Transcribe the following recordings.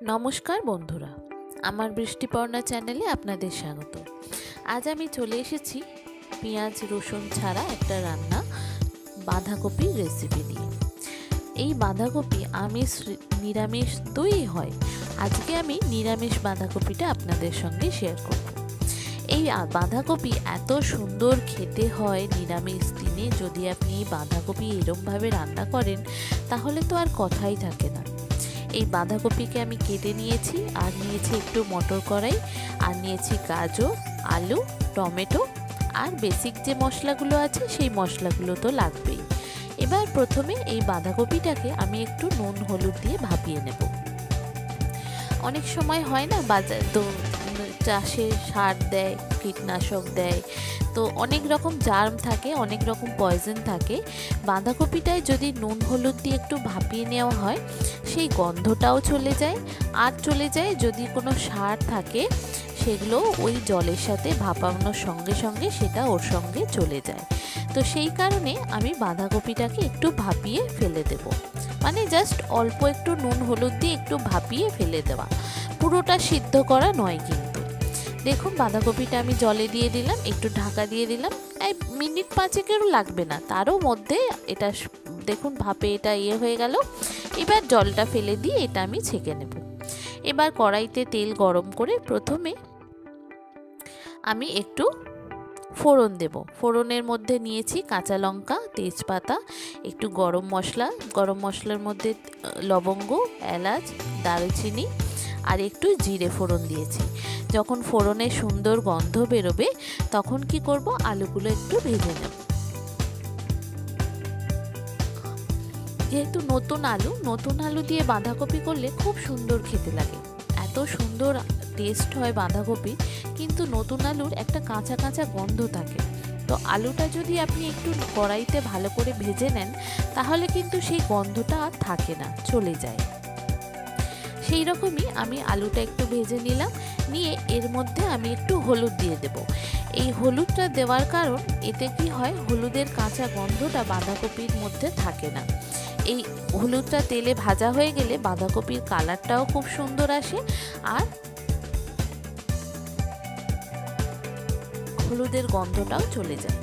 নমস্কার বন্ধুরা, আমার বৃষ্টিপর্ণা চ্যানেলে আপনাদের স্বাগত। আজ আমি চলে এসেছি পেঁয়াজ রসুন ছাড়া একটা রান্না, বাঁধাকপির রেসিপি নিয়ে। এই বাঁধাকপি আমিষ নিরামিষ দুই হয়। আজকে আমি নিরামিষ বাঁধাকপিটা আপনাদের সঙ্গে শেয়ার করব। এই বাঁধাকপি এত সুন্দর খেতে হয় নিরামিষ দিনে। যদি আপনি এই বাঁধাকপি এরমভাবে রান্না করেন তাহলে তো আর কথাই থাকে না। এই বাঁধাকপিকে আমি কেটে নিয়েছি, আর নিয়েছি একটু মটর কড়াই, আর নিয়েছি গাজর, আলু, টমেটো, আর বেসিক যে মশলাগুলো আছে সেই মশলাগুলো তো লাগবেই। এবার প্রথমে এই বাঁধাকপিটাকে আমি একটু নুন হলুদ দিয়ে ভাপিয়ে নেব। অনেক সময় হয় না বাজার তো চাষে সার দেয়, কীটনাশক দেয়, তো অনেক রকম জার্ম থাকে, অনেক রকম পয়জন থাকে। বাঁধাকপিটায় যদি নুন হলুদ দিয়ে একটু ভাপিয়ে নেওয়া হয় সেই গন্ধটাও চলে যায়, আর চলে যায় যদি কোনো সার থাকে সেগুলো ওই জলের সাথে ভাপানোর সঙ্গে সঙ্গে সেটা ওর সঙ্গে চলে যায়। তো সেই কারণে আমি বাঁধাকপিটাকে একটু ভাপিয়ে ফেলে দেব, মানে জাস্ট অল্প একটু নুন হলুদ দিয়ে একটু ভাপিয়ে ফেলে দেওয়া, পুরোটা সিদ্ধ করা নয় কিন্তু। দেখুন বাঁধাকপিটা আমি জলে দিয়ে দিলাম, একটু ঢাকা দিয়ে দিলাম, এই মিনিট 5-এরও লাগবে না, তারও মধ্যে এটা দেখুন ভাপে এটা হয়ে গেল। এবার জলটা ফেলে দিয়ে এটা আমি ছেঁকে নেব। এবার কড়াইতে তেল গরম করে প্রথমে আমি একটু ফোড়ন দেব। ফোড়নের মধ্যে নিয়েছি কাঁচা লঙ্কা, তেজপাতা, একটু গরম মশলা, গরম মশলার মধ্যে লবঙ্গ, এলাচ, দারুচিনি আর একটু জিরে ফোড়ন দিয়েছি। যখন ফোড়নের সুন্দর গন্ধ বেরোবে তখন কি করব, আলুগুলো একটু ভেজে নেব। যেহেতু নতুন আলু দিয়ে বাঁধাকপি করলে খুব সুন্দর খেতে লাগে, এত সুন্দর টেস্ট হয় বাঁধাকপি, কিন্তু নতুন আলুর একটা কাঁচা কাঁচা গন্ধ থাকে। তো আলুটা যদি আপনি একটু কড়াইতে ভালো করে ভেজে নেন তাহলে কিন্তু সেই গন্ধটা আর থাকে না, চলে যায়। সেই রকমই আমি আলুটা একটু ভেজে নিলাম, নিয়ে এর মধ্যে আমি একটু হলুদ দিয়ে দেব। এই হলুদটা দেওয়ার কারণ এতে কি হয়, হলুদের কাঁচা গন্ধটা বাঁধাকপির মধ্যে থাকে না। এই হলুদটা তেলে ভাজা হয়ে গেলে বাঁধাকপির কালারটাও খুব সুন্দর আসে, আর হলুদের গন্ধটাও চলে যায়।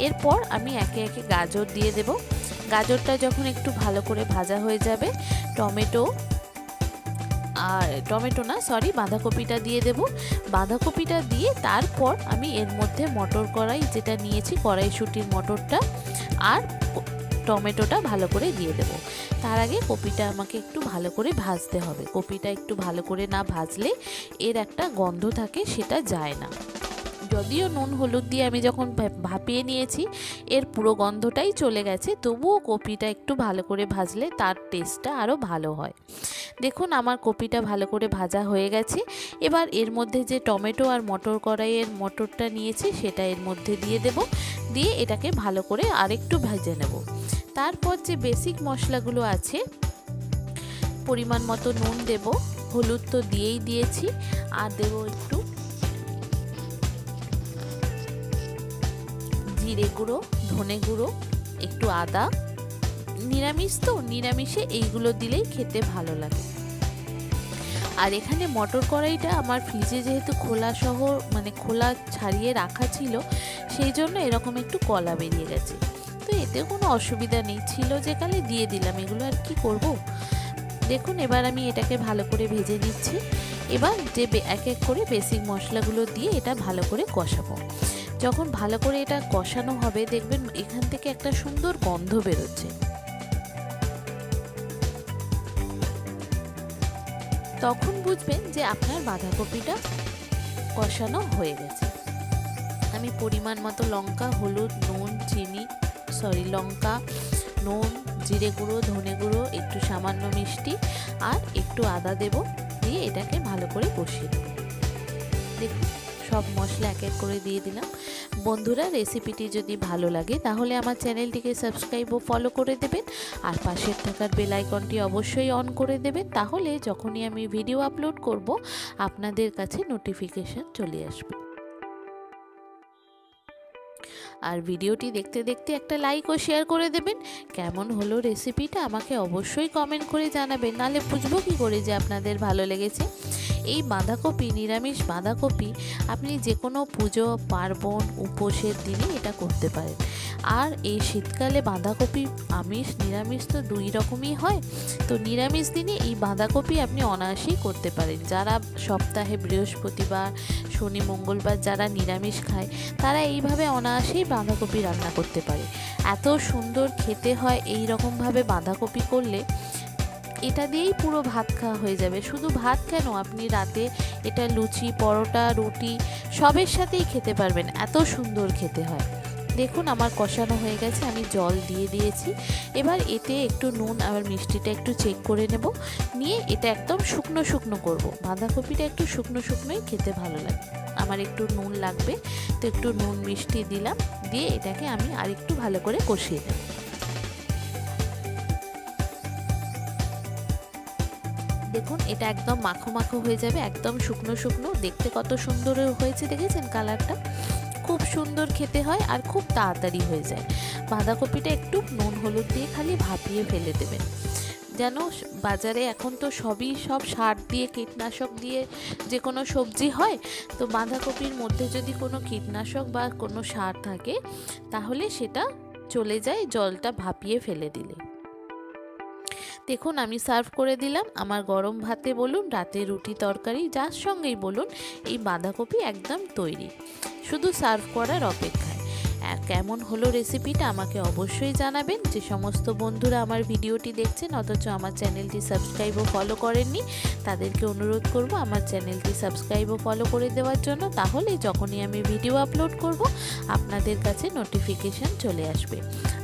এরপর আমি একে একে গাজর দিয়ে দেব। গাজরটা যখন একটু ভালো করে ভাজা হয়ে যাবে, বাঁধাকপিটা দিয়ে দেব। বাঁধাকপিটা দিয়ে তারপর আমি এর মধ্যে মটর কড়াই যেটা নিয়েছি, কড়াইশুঁটির মটরটা আর টমেটোটা ভালো করে দিয়ে দেব। তার আগে কপিটা আমাকে একটু ভালো করে ভাজতে হবে। কপিটা একটু ভালো করে না ভাজলে এর একটা গন্ধ থাকে, সেটা যায় না। যদিও নুন হলুদ দিয়ে আমি যখন ভাপিয়ে নিয়েছি এর পুরো গন্ধটাই চলে গেছে, তবুও কপিটা একটু ভালো করে ভাজলে তার টেস্টটা আরও ভালো হয়। দেখুন আমার কপিটা ভালো করে ভাজা হয়ে গেছে। এবার এর মধ্যে যে টমেটো আর মটর কড়াইয়ের মটরটা নিয়েছি সেটা এর মধ্যে দিয়ে দেব, দিয়ে এটাকে ভালো করে আরেকটু ভেজে নেব। তারপর যে বেসিক মশলাগুলো আছে, পরিমাণ মতো নুন দেব, হলুদ তো দিয়েছি, আর দেব একটু জিরে গুঁড়ো, ধনে গুঁড়ো, একটু আদা। নিরামিষ তো, নিরামিষে এইগুলো দিলেই খেতে ভালো লাগে। আর এখানে মটর কড়াইটা আমার ফ্রিজে যেহেতু খোলা ছাড়িয়ে রাখা ছিল, সেই জন্য এরকম একটু কলা বেরিয়ে গেছে। তো এতে কোনো অসুবিধা নেই, ছিল যে কালে দিয়ে দিলাম, এগুলো আর কি করব। দেখুন এবার আমি এটাকে ভালো করে ভেজে নিচ্ছি। এবার যে এক এক করে বেসিক মশলাগুলো দিয়ে এটা ভালো করে কষাবো। যখন ভালো করে এটা কষানো হবে দেখবেন এখান থেকে একটা সুন্দর গন্ধ বেরোচ্ছে, তখন বুঝবেন যে আপনার বাঁধাকপিটা কষানো হয়ে গেছে। আমি পরিমাণ মতো লঙ্কা, হলুদ, লঙ্কা, নুন, জিরে গুঁড়ো, ধনে গুঁড়ো, একটু সামান্য মিষ্টি আর একটু আদা দেব, দিয়ে এটাকে ভালো করে কষিয়ে দেব। দেখুন সব মশলা এক এক করে দিয়ে দিলাম। বন্ধুরা, রেসিপিটি যদি ভালো লাগে তাহলে আমার চ্যানেলটিকে সাবস্ক্রাইব ও ফলো করে দেবেন, আর পাশের থাকার বেল আইকনটি অবশ্যই অন করে দেবেন, তাহলে যখনই আমি ভিডিও আপলোড করব আপনাদের কাছে নোটিফিকেশন চলে আসবে। আর ভিডিওটি দেখতে দেখতে একটা লাইক ও শেয়ার করে দেবেন। কেমন হলো রেসিপিটা আমাকে অবশ্যই কমেন্ট করে জানাবেন, নাহলে বুঝবো কী করে যে আপনাদের ভালো লেগেছে। এই বাঁধাকপি, নিরামিষ বাঁধাকপি আপনি যে কোনো পুজো পার্বণ উপোসের দিনে এটা করতে পারেন। আর এই শীতকালে বাঁধাকপি আমিষ নিরামিষ তো দুই রকমই হয়, তো নিরামিষ দিনে এই বাঁধাকপি আপনি অনায়াসেই করতে পারেন। যারা সপ্তাহে বৃহস্পতিবার, শনি, মঙ্গলবার যারা নিরামিষ খায় তারা এইভাবে অনায়াসেই বাঁধাকপি রান্না করতে পারে। এত সুন্দর খেতে হয় এই রকমভাবে বাঁধাকপি করলে। এটা দিয়েই পুরো ভাত খাওয়া হয়ে যাবে। শুধু ভাত কেন, আপনি রাতে এটা লুচি, পরোটা, রুটি সবের সাথেই খেতে পারবেন, এত সুন্দর খেতে হয়। দেখুন আমার কষানো হয়ে গেছে, আমি জল দিয়ে দিয়েছি। এবার এতে একটু নুন আর মিষ্টিটা একটু চেক করে নেব, নিয়ে এটা একদম শুকনো শুকনো করব। বাঁধাকপিটা একটু শুকনো শুকনোই খেতে ভালো লাগে। আমার একটু নুন লাগবে, তো একটু নুন মিষ্টি দিলাম, দিয়ে এটাকে আমি আরেকটু ভালো করে কষিয়ে নেব। দেখুন এটা একদম মাখো মাখো হয়ে যাবে, একদম শুকনো শুকনো। দেখতে কত সুন্দর হয়েছে, দেখেছেন কালারটা? খুব সুন্দর খেতে হয় আর খুব তাড়াতাড়ি হয়ে যায়। বাঁধাকপিটা একটু নুন হলুদ দিয়ে খালি ভাপিয়ে ফেলে দেবেন। যেন বাজারে এখন তো সব সার দিয়ে, কীটনাশক দিয়ে যে কোনো সবজি হয়, তো বাঁধাকপির মধ্যে যদি কোনো কীটনাশক বা কোনো সার থাকে তাহলে সেটা চলে যায় জলটা ভাপিয়ে ফেলে দিলে। দেখুন আমি সার্ভ করে দিলাম। আমার গরম ভাতে বলুন, রাতে রুটি তরকারি যার সঙ্গেই বলুন, এই বাঁধাকপি একদম তৈরি, শুধু সার্ভ করার অপেক্ষায়। কেমন হলো রেসিপিটা আমাকে অবশ্যই জানাবেন। যে সমস্ত বন্ধুরা আমার ভিডিওটি দেখছেন অথচ আমার চ্যানেলটি সাবস্ক্রাইব ও ফলো করেননি, তাদেরকে অনুরোধ করব আমার চ্যানেলটি সাবস্ক্রাইব ও ফলো করে দেওয়ার জন্য। তাহলে যখনই আমি ভিডিও আপলোড করব আপনাদের কাছে নোটিফিকেশান চলে আসবে।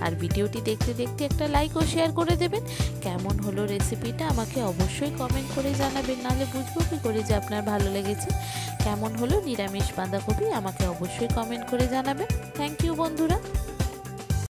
আর ভিডিওটি দেখতে দেখতে একটা লাইক ও শেয়ার করে দেবেন। কেমন হলো রেসিপিটা আমাকে অবশ্যই কমেন্ট করে জানাবেন, নাহলে বুঝবো কী করে যে আপনার ভালো লেগেছে। কেমন হলো নিরামিষ বাঁধাকপি আমাকে অবশ্যই কমেন্ট করে জানাবেন। থ্যাংক ইউ বন্ধুরা।